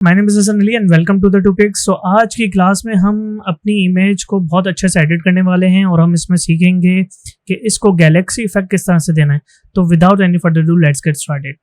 My name is Hasan Ali and welcome to the topics. So आज की class में हम अपनी इमेज को बहुत अच्छे से एडिट करने वाले हैं और हम इसमें सीखेंगे कि इसको गैलेक्सी इफेक्ट किस तरह से देना है। तो without any further do let's get started.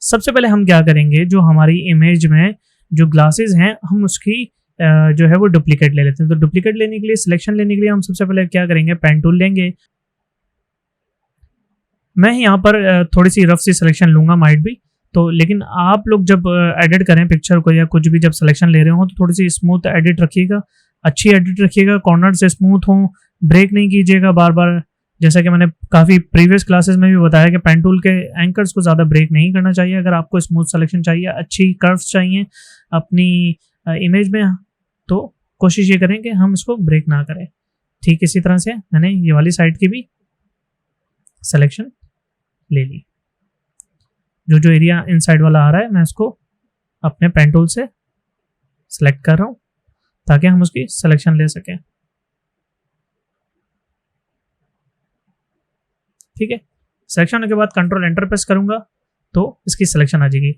सबसे पहले हम क्या करेंगे, जो हमारी इमेज में जो ग्लासेस हैं हम उसकी जो है वो डुप्लीकेट ले लेते हैं। तो डुप्लीकेट लेने के लिए, सिलेक्शन लेने के लिए हम सबसे पहले क्या करेंगे, पेन टूल लेंगे। मैं यहाँ पर थोड़ी सी रफ सी सिलेक्शन लूँगा माइट भी, तो लेकिन आप लोग जब एडिट करें पिक्चर को या कुछ भी जब सिलेक्शन ले रहे हो तो थोड़ी सी स्मूथ एडिट रखिएगा, अच्छी एडिट रखिएगा, कॉर्नर से स्मूथ हो, ब्रेक नहीं कीजिएगा बार बार। जैसा कि मैंने काफ़ी प्रीवियस क्लासेस में भी बताया कि पेन टूल के एंकर्स को ज़्यादा ब्रेक नहीं करना चाहिए। अगर आपको स्मूथ सिलेक्शन चाहिए, अच्छी कर्व्स चाहिए अपनी इमेज में, तो कोशिश ये करें कि हम इसको ब्रेक ना करें। ठीक इसी तरह से मैंने ये वाली साइड की भी सिलेक्शन ले ली। जो एरिया इनसाइड वाला आ रहा है मैं इसको अपने पेन टूल से सिलेक्ट कर रहा हूँ ताकि हम उसकी सिलेक्शन ले सकें। ठीक है, सिलेक्शन होने के बाद कंट्रोल एंटर प्रेस करूंगा तो इसकी सिलेक्शन आ जाएगी।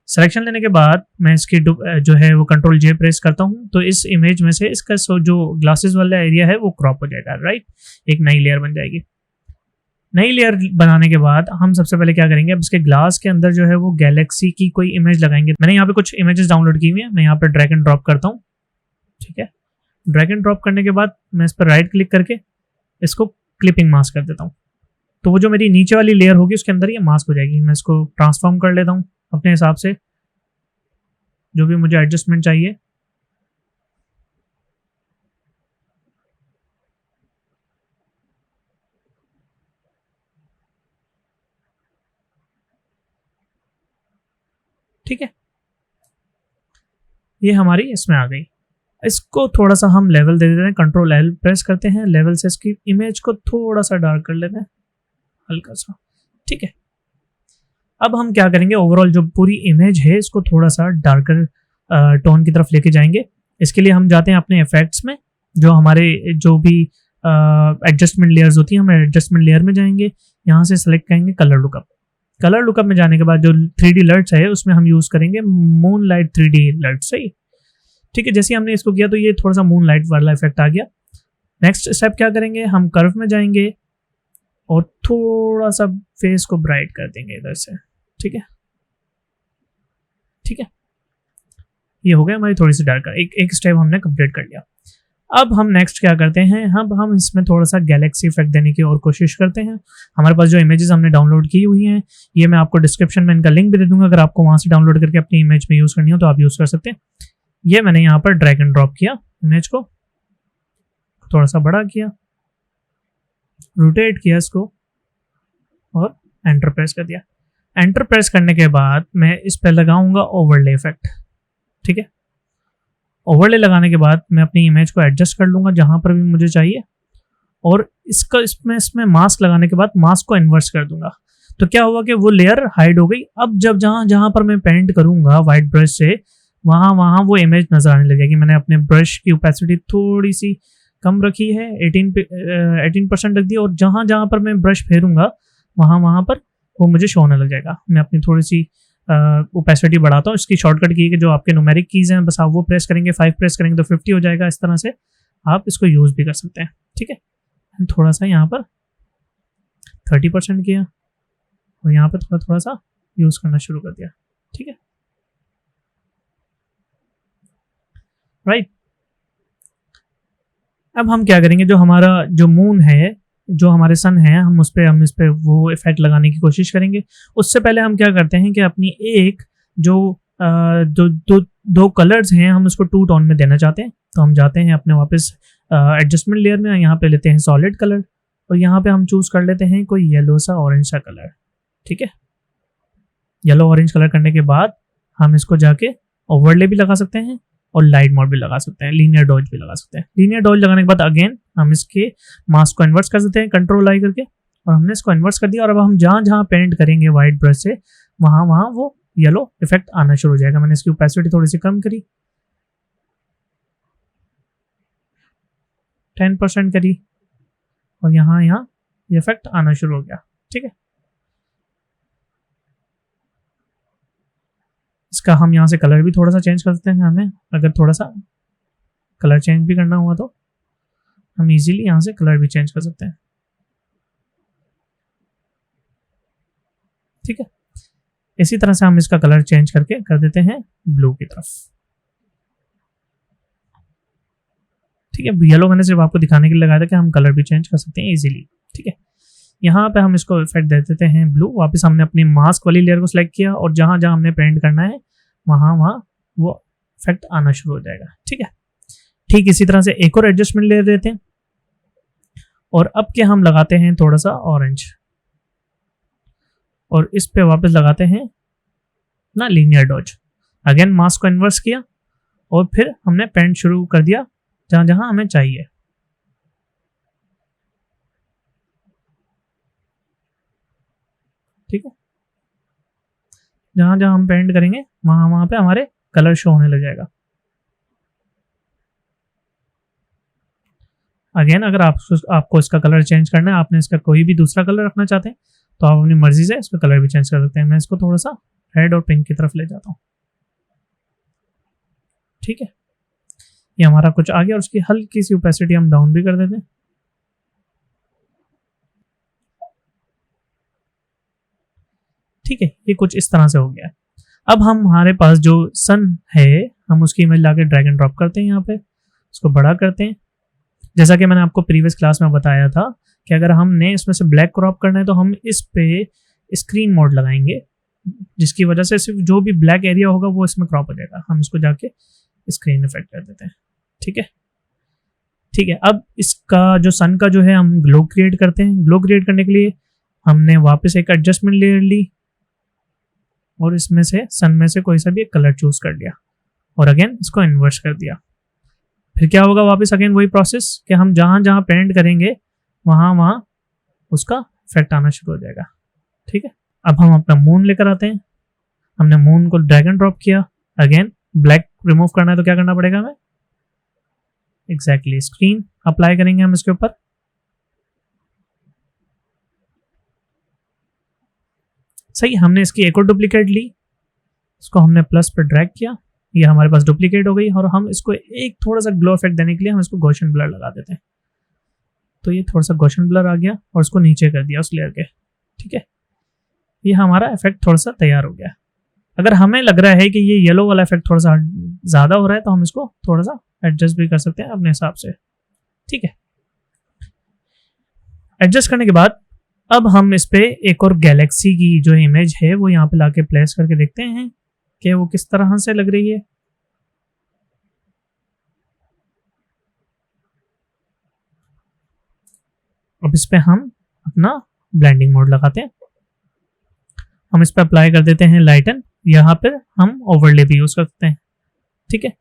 सिलेक्शन लेने के बाद मैं इसकी जो है वो कंट्रोल जे प्रेस करता हूं तो इस इमेज में से इसका जो ग्लासेस वाला एरिया है वो क्रॉप हो जाएगा। राइट, एक नई लेयर बन जाएगी। नई लेयर बनाने के बाद हम सबसे पहले क्या करेंगे, अब इसके ग्लास के अंदर जो है वो गैलेक्सी की कोई इमेज लगाएंगे। मैंने यहाँ पे कुछ इमेजेस डाउनलोड की हुई है, मैं यहाँ पे ड्रैग एंड ड्रॉप करता हूँ। ठीक है, ड्रैग एंड ड्रॉप करने के बाद मैं इस पर राइट क्लिक करके इसको क्लिपिंग मास्क कर देता हूँ। तो वो जो मेरी नीचे वाली लेयर होगी उसके अंदर ये मास्क हो जाएगी। मैं इसको ट्रांसफॉर्म कर लेता हूँ अपने हिसाब से, जो भी मुझे एडजस्टमेंट चाहिए। ठीक है, ये हमारी इसमें आ गई। इसको थोड़ा सा हम लेवल दे देते हैं, कंट्रोल एल प्रेस करते हैं, लेवल से इसकी इमेज को थोड़ा सा डार्क कर लेते हैं, हल्का सा। ठीक है, अब हम क्या करेंगे, ओवरऑल जो पूरी इमेज है इसको थोड़ा सा डार्कर टोन की तरफ लेके जाएंगे। इसके लिए हम जाते हैं अपने इफेक्ट्स में, जो हमारे जो भी एडजस्टमेंट लेयर्स होती हैं, हम एडजस्टमेंट लेयर में जाएंगे, यहाँ से सेलेक्ट करेंगे कलर लुकअप। कलर लुकअप में जाने के बाद जो 3D लर्ट्स है उसमें हम यूज़ करेंगे मून लाइट 3D लर्ट। सही, ठीक है। जैसे हमने इसको किया तो ये थोड़ा सा मून लाइट वाला इफेक्ट आ गया। नेक्स्ट स्टेप क्या करेंगे, हम कर्व में जाएंगे और थोड़ा सा फेस को ब्राइट कर देंगे इधर से। ठीक है, ठीक है, ये हो गया हमारी थोड़ी सी डार्क। एक स्टेप हमने कंप्लीट कर लिया। अब हम नेक्स्ट क्या करते हैं, हम इसमें थोड़ा सा गैलेक्सी इफेक्ट देने की और कोशिश करते हैं। हमारे पास जो इमेजेस हमने डाउनलोड की हुई हैं, ये मैं आपको डिस्क्रिप्शन में इनका लिंक भी दे दूंगा। अगर आपको वहाँ से डाउनलोड करके अपनी इमेज में यूज़ करनी हो तो आप यूज़ कर सकते हैं। ये मैंने यहाँ पर ड्रैग एंड ड्रॉप किया, इमेज को थोड़ा सा बड़ा किया, रोटेट किया इसको और एंटर प्रेस कर दिया। एंटर प्रेस करने के बाद मैं इस पर लगाऊंगा ओवरले इफेक्ट। ठीक है, ओवरले लगाने के बाद मैं अपनी इमेज को एडजस्ट कर लूंगा जहां पर भी मुझे चाहिए, और इसमें मास्क लगाने के बाद मास्क को इन्वर्स कर दूंगा। तो क्या हुआ कि वो लेयर हाइड हो गई। अब जब जहां पर मैं पेंट करूंगा वाइट ब्रश से, वहां वो इमेज नजर आने लगेगी। मैंने अपने ब्रश की ओपेसिटी थोड़ी सी कम रखी है, 18% रख दी, और जहां पर मैं ब्रश फेरूंगा वहां पर वो मुझे शो होने लग जाएगा। मैं अपनी थोड़ी सी ओपेसिटी बढ़ाता हूँ। इसकी शॉर्टकट की है कि जो आपके न्यूमेरिक कीज हैं बस आप वो प्रेस करेंगे, 5 प्रेस करेंगे तो 50 हो जाएगा। इस तरह से आप इसको यूज़ भी कर सकते हैं। ठीक है, थोड़ा सा यहाँ पर 30% किया और यहाँ पर थोड़ा सा यूज़ करना शुरू कर दिया। ठीक है, राइट। अब हम क्या करेंगे, जो हमारा जो मून है, जो हमारे सन है, हम इस पर वो इफेक्ट लगाने की कोशिश करेंगे। उससे पहले हम क्या करते हैं कि अपनी एक दो कलर्स हैं हम उसको 2 टोन में देना चाहते हैं। तो हम जाते हैं अपने वापस एडजस्टमेंट लेयर में, यहाँ पे लेते हैं सॉलिड कलर और यहाँ पे हम चूज कर लेते हैं कोई येलो सा ऑरेंज सा कलर। ठीक है, येलो ऑरेंज कलर करने के बाद हम इसको जाके ओवरले भी लगा सकते हैं और लाइट मोड भी लगा सकते हैं, लीनियर डॉज भी लगा सकते हैं। लीनियर डॉज लगाने के बाद अगेन हम इसके मास्क को इन्वर्स कर सकते हैं कंट्रोल आई करके, और हमने इसको इन्वर्स कर दिया। और अब हम जहाँ जहाँ पेंट करेंगे वाइट ब्रश से वहाँ वो येलो इफेक्ट आना शुरू हो जाएगा। मैंने इसकी ओपेसिटी थोड़ी सी कम करी, 10% करी, और यहाँ ये इफेक्ट आना शुरू हो गया। ठीक है, इसका हम यहाँ से कलर भी थोड़ा सा चेंज कर सकते हैं। हमें अगर थोड़ा सा कलर चेंज भी करना हुआ तो हम इजीली यहाँ से कलर भी चेंज कर सकते हैं। ठीक है, इसी तरह से हम इसका कलर चेंज करके कर देते हैं ब्लू की तरफ। ठीक है, येलो मैंने सिर्फ आपको दिखाने के लिए लगाया था कि हम कलर भी चेंज कर सकते हैं इजीली। ठीक है, यहाँ पे हम इसको इफेक्ट दे देते हैं ब्लू। वापस हमने अपनी मास्क वाली लेयर को सिलेक्ट किया और जहां जहां हमने पेंट करना है वहां वो इफेक्ट आना शुरू हो जाएगा। ठीक है, ठीक इसी तरह से एक और एडजस्टमेंट लेयर देते हैं और अब के हम लगाते हैं थोड़ा सा ऑरेंज और इस पे वापस लगाते हैं ना लीनियर डॉज। अगेन मास्क को इन्वर्स किया और फिर हमने पेंट शुरू कर दिया जहां जहां हमें चाहिए। ठीक है, जहां जहां हम पेंट करेंगे वहां वहां पे हमारे कलर शो होने लग जाएगा। अगेन अगर आपको इसका कलर चेंज करना है, आपने इसका कोई भी दूसरा कलर रखना चाहते हैं तो आप अपनी मर्जी से इसका कलर भी चेंज कर सकते हैं। मैं इसको थोड़ा सा रेड और पिंक की तरफ ले जाता हूँ। ठीक है, ये हमारा कुछ आ गया और उसकी हल्की सी ओपेसिटी हम डाउन भी कर देते हैं। ठीक है, ये कुछ इस तरह से हो गया है। अब हम हमारे पास जो सन है हम उसकी इमेज लाके ड्रैग एंड ड्रॉप करते हैं, यहाँ पे उसको बड़ा करते हैं। जैसा कि मैंने आपको प्रीवियस क्लास में बताया था कि अगर हमने इसमें से ब्लैक क्रॉप करना है तो हम इस पे स्क्रीन मोड लगाएंगे, जिसकी वजह से सिर्फ जो भी ब्लैक एरिया होगा वो इसमें क्रॉप हो जाएगा। हम इसको जाके स्क्रीन इफेक्ट कर देते हैं। ठीक है, ठीक है, अब इसका जो सन का जो है हम ग्लो क्रिएट करते हैं। ग्लो क्रिएट करने के लिए हमने वापस एक एडजस्टमेंट लेयर ली और इसमें से सन में से कोई सा भी एक कलर चूज कर लिया और अगेन इसको इन्वर्स कर दिया। फिर क्या होगा, वापस अगेन वही प्रोसेस कि हम जहां जहां पेंट करेंगे वहां वहां उसका इफेक्ट आना शुरू हो जाएगा। ठीक है, अब हम अपना मून लेकर आते हैं। हमने मून को ड्रैग एंड ड्रॉप किया। अगेन ब्लैक रिमूव करना है तो क्या करना पड़ेगा हमें, एग्जैक्टली स्क्रीन अप्लाई करेंगे हम इसके ऊपर। सही, हमने इसकी एक और डुप्लीकेट ली, इसको हमने प्लस पर ड्रैग किया, ये हमारे पास डुप्लीकेट हो गई और हम इसको एक थोड़ा सा ग्लो इफेक्ट देने के लिए हम इसको गॉसियन ब्लर लगा देते हैं। तो ये थोड़ा सा गॉसियन ब्लर आ गया और इसको नीचे कर दिया उस लेयर के। ठीक है, ये हमारा इफेक्ट थोड़ा सा तैयार हो गया। अगर हमें लग रहा है कि ये येलो वाला इफेक्ट थोड़ा सा ज्यादा हो रहा है तो हम इसको थोड़ा सा एडजस्ट भी कर सकते हैं अपने हिसाब से। ठीक है, एडजस्ट करने के बाद अब हम इस पे एक और गैलेक्सी की जो इमेज है वो यहाँ पे लाके प्लेस करके देखते हैं कि वो किस तरह से लग रही है। अब इस पे हम अपना ब्लेंडिंग मोड लगाते हैं। हम इस पे अप्लाई कर देते हैं लाइटन, यहाँ पर हम ओवरले भी यूज कर सकते हैं। ठीक है,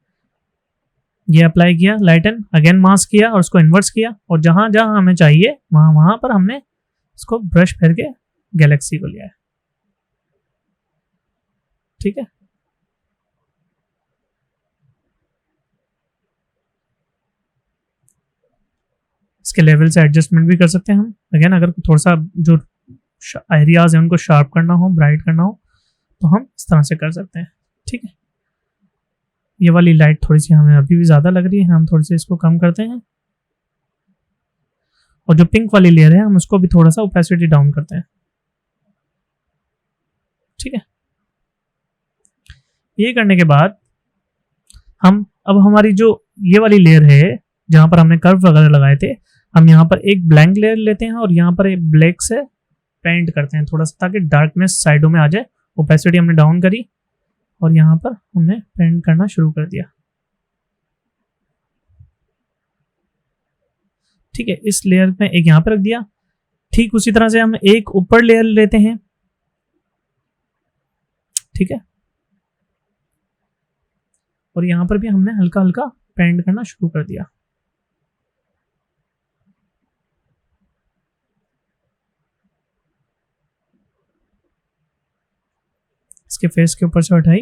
ये अप्लाई किया लाइटन, अगेन मास्क किया और उसको इन्वर्स किया और जहां जहां हमें चाहिए वहां वहां पर हमने इसको ब्रश फेर के गैलेक्सी को लिया है। ठीक है, इसके लेवल से एडजस्टमेंट भी कर सकते हैं हम। अगेन अगर थोड़ा सा जो एरियाज है उनको शार्प करना हो, ब्राइट करना हो तो हम इस तरह से कर सकते हैं। ठीक है, ये वाली लाइट थोड़ी सी हमें अभी भी ज्यादा लग रही है, हम थोड़ी सी इसको कम करते हैं और जो पिंक वाली लेयर है हम उसको भी थोड़ा सा ओपेसिटी डाउन करते हैं। ठीक है, ये करने के बाद हम अब हमारी जो ये वाली लेयर है जहां पर हमने कर्व वगैरह लगाए थे, हम यहाँ पर एक ब्लैंक लेयर लेते हैं और यहाँ पर एक ब्लैक से पेंट करते हैं थोड़ा सा ताकि डार्कनेस साइडों में आ जाए। ओपेसिटी हमने डाउन करी और यहाँ पर हमने पेंट करना शुरू कर दिया। ठीक है, इस लेयर में एक यहाँ पर रख दिया। ठीक उसी तरह से हम एक ऊपर लेयर लेते हैं। ठीक है, और यहाँ पर भी हमने हल्का हल्का पेंट करना शुरू कर दिया। इसके फेस के ऊपर से उठाई,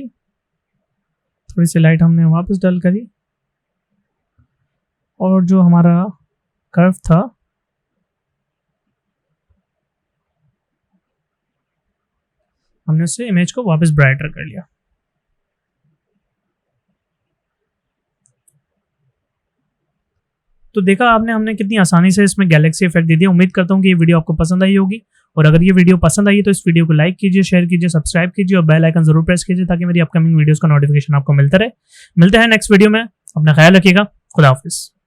थोड़ी सी लाइट हमने वापस डल करी, और जो हमारा कर्व था हमने उससे इमेज को वापस ब्राइटर कर लिया। तो देखा आपने हमने कितनी आसानी से इसमें गैलेक्सी इफेक्ट दे दिया। उम्मीद करता हूँ कि ये वीडियो आपको पसंद आई होगी, और अगर ये वीडियो पसंद आई है तो इस वीडियो को लाइक कीजिए, शेयर कीजिए, सब्सक्राइब कीजिए और बेल आइकन जरूर प्रेस कीजिए ताकि मेरी अपकमिंग वीडियोस का नोटिफिकेशन आपको मिलता रहे। मिलते हैं नेक्स्ट वीडियो में, अपना ख्याल रखिएगा। खुदा हाफिज।